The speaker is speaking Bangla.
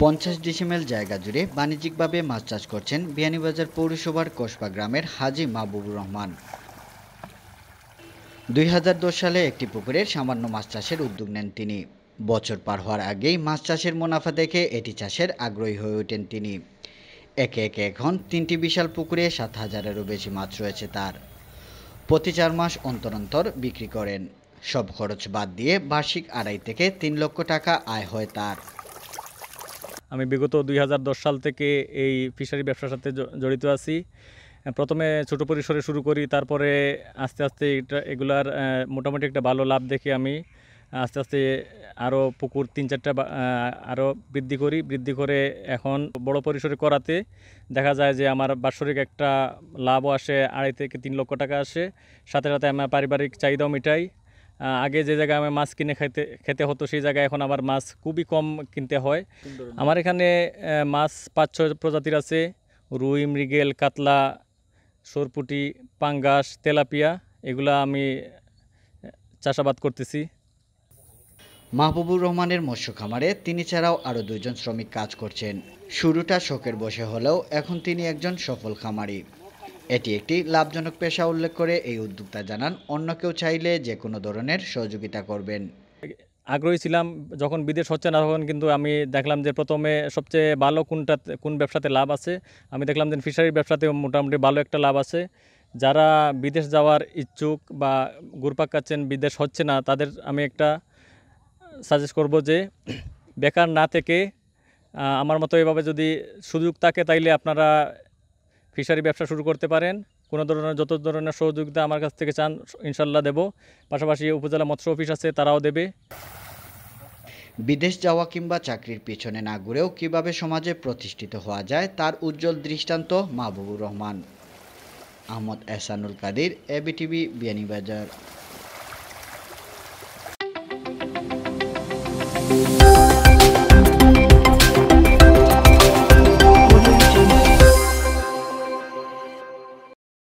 50 ডিসিমেল জায়গা জুড়ে বাণিজ্যিকভাবে মাছ চাষ করছেন বিয়ানীবাজার পৌরসভার কসবা গ্রামের হাজী মাহবুবুর রহমান। 2010 সালে একটি পুকুরের সামান্য মাছ চাষের উদ্যোগ নেন তিনি। বছর পার হওয়ার আগেই মাছ চাষের মুনাফা দেখে এটি চাষের আগ্রহী হয়ে ওঠেন তিনি। একে একে এখন 3টি বিশাল পুকুরে 7,000-এরও বেশি মাছ রয়েছে তার। প্রতি 4 মাস অন্তর অন্তর বিক্রি করেন। সব খরচ বাদ দিয়ে বার্ষিক 2.5 থেকে 3 লক্ষ টাকা আয় হয় তার। আমি বিগত 2010 সাল থেকে এই ফিশারি ব্যবসার সাথে জড়িত আছি। প্রথমে ছোট পরিসরে শুরু করি, তারপরে আস্তে আস্তে এগুলার মোটামুটি একটা ভালো লাভ দেখে আমি আস্তে আস্তে আরও পুকুর 3-4টা আরও বৃদ্ধি করে এখন বড় পরিসরে করাতে দেখা যায় যে আমার বাৎসরিক একটা লাভও আসে, 2.5 থেকে 3 লক্ষ টাকা আসে। সাথে সাথে আমার পারিবারিক চাহিদাও মেটাই। আগে যে জায়গায় আমার মাছ কিনে খেতে হতো সেই জায়গায় এখন আবার মাছ খুবই কম কিনতে হয়। আমার এখানে মাছ 5-6 প্রজাতির আছে: রুই, মৃগেল, কাতলা, সরপুঁটি, পাঙ্গাস, তেলাপিয়া। এগুলা আমি চাষাবাদ করতেছি। মাহবুবুর রহমানের মৎস্য খামারে তিনি ছাড়াও আরও 2 জন শ্রমিক কাজ করছেন। শুরুটা শখের বশে হলেও এখন তিনি একজন সফল খামারি। এটি একটি লাভজনক পেশা উল্লেখ করে এই উদ্যোক্তা জানান, অন্য কেউ চাইলে যে কোনো ধরনের সহযোগিতা করবেন। আগ্রহী ছিলাম যখন বিদেশ হচ্ছে না, তখন কিন্তু আমি দেখলাম যে প্রথমে সবচেয়ে ভালো কোন ব্যবসাতে লাভ আছে। আমি দেখলাম যে ফিশারির ব্যবসাতে মোটামুটি ভালো একটা লাভ আছে। যারা বিদেশ যাওয়ার ইচ্ছুক বা ঘুরপাক খাচ্ছেন, বিদেশ হচ্ছে না, তাদের আমি একটা সাজেস্ট করব যে বেকার না থেকে আমার মতো এভাবে যদি সুযোগ থাকে তাইলে আপনারা ফিশারি ব্যবসা শুরু করতে পারেন। যত ধরনের সহযোগিতা আমার কাছ থেকে চান ইনশাল্লাহ দেব। পাশাপাশি উপজেলা মৎস্য অফিস আছে, তারাও দেবে। বিদেশ যাওয়া কিংবা চাকরির পিছনে না ঘুরেও কিভাবে সমাজে প্রতিষ্ঠিত হওয়া যায় তার উজ্জ্বল দৃষ্টান্ত মাহবুবুর রহমান। আহমদ এহসানুল কাদির, এবিটিভি, বিয়ানীবাজার।